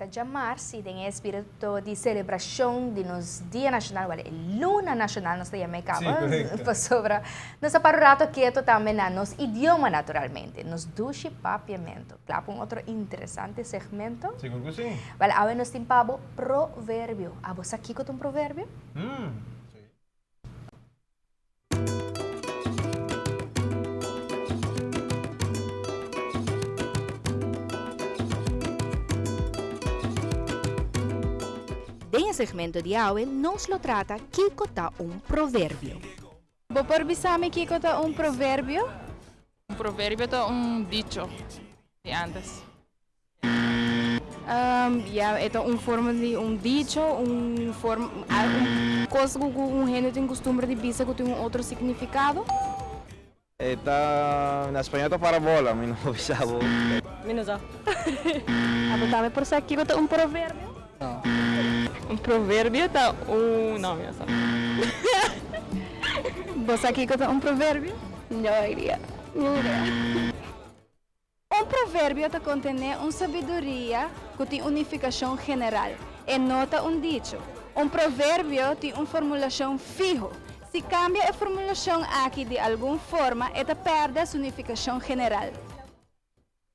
a llamarse en espíritu de celebração de nos Dia Nacional, wala, Luna Nacional, nós também acaba, sobre nós aparato quieto também na nos idioma naturalmente, nos duche papiamento. Claro, outro interessante segmento. Seguro que sim. Wala, awe nos timpabo provérbio. Abo sa kiko tong provérbio? En segmento de hoy nos lo trata Kiko ta un proverbio. Por bisame Kiko ta un proverbio? Un proverbio es un dicho de antes. Ya, esto es un forma de un dicho, un cosa con un género de costumbre de bisa que tiene otro significado. Está na Espanha tá parabola, mas não sabe. Menos a. Dame por ser Kiko ta un proverbio? Un proverbio es un... No, mira, ¿Vos aquí con un proverbio? no iría. Un proverbio te contiene una sabiduría que tiene unificación general y nota un dicho. Un proverbio tiene una formulación fijo. Si cambia la formulación aquí de alguna forma, esta pierde su unificación general.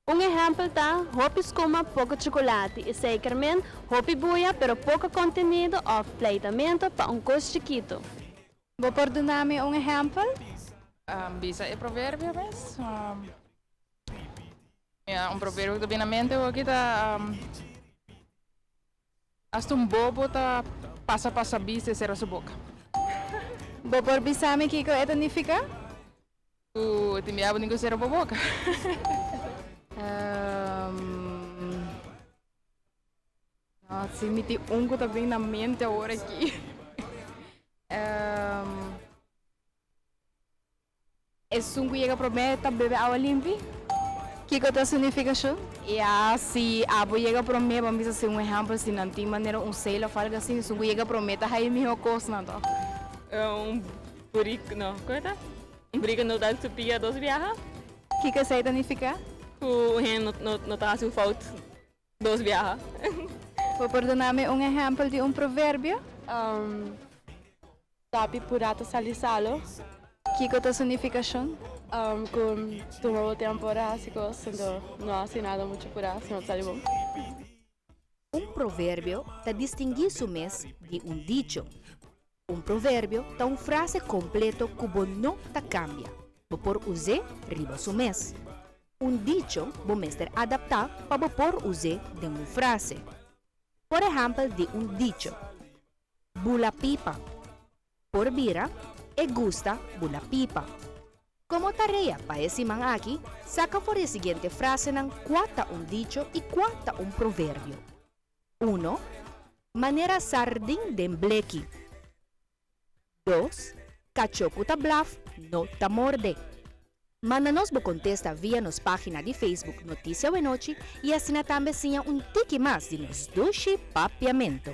Um exemplo está, hopis coma pouco chocolate e zekermente hopi buia, pero pouco contenido ou pleitamento para coisa chiquito. Vou perdonar-me exemplo? Bisa é provérbio, mas... un proverbio que viene a mente aqui está... hasta bobo tá passa bisa e cerra sua boca. Vou por bisame Kiko, ito significa? Te enviava ninguém cerra a boca. Nossa, me tem que tá bem na mente agora aqui. Esse que chega para mim tá beber água limpa? Que que significa isso? E se a água chega para mim, vamos dizer um exemplo, se não tem maneira selo fala assim, se chega para mim, tá aí minha coisa não tá. Burico, não, como é? Burico não dá supia dos viajas. Que significa? O hen não tá assim falta dos viajas. Vou perdonar-me exemplo de provérbio? Tapi purata salisalo. Que que significa isso? Com tomou temporada, então não há nada muito purata, não sale bom. Provérbio ta distingue su mes de dicho. Provérbio ta frase completo que não ta cambia. Por usar riba su mes. Dicho bo mester adaptar para por usar de uma frase. Por exemplo, de dicho. Bula pipa. Por bira, gusta bula pipa. Como tarea para esse man aqui, saca por a seguinte frase ng quata dicho e quata provérbio. 1. Manera sardin de blequi. 2. Cachoco ta blaf, no ta morde. Manda-nos contesta via nos página de Facebook Notícia Noche e assina também sim tiki mais de nos duche papiamento.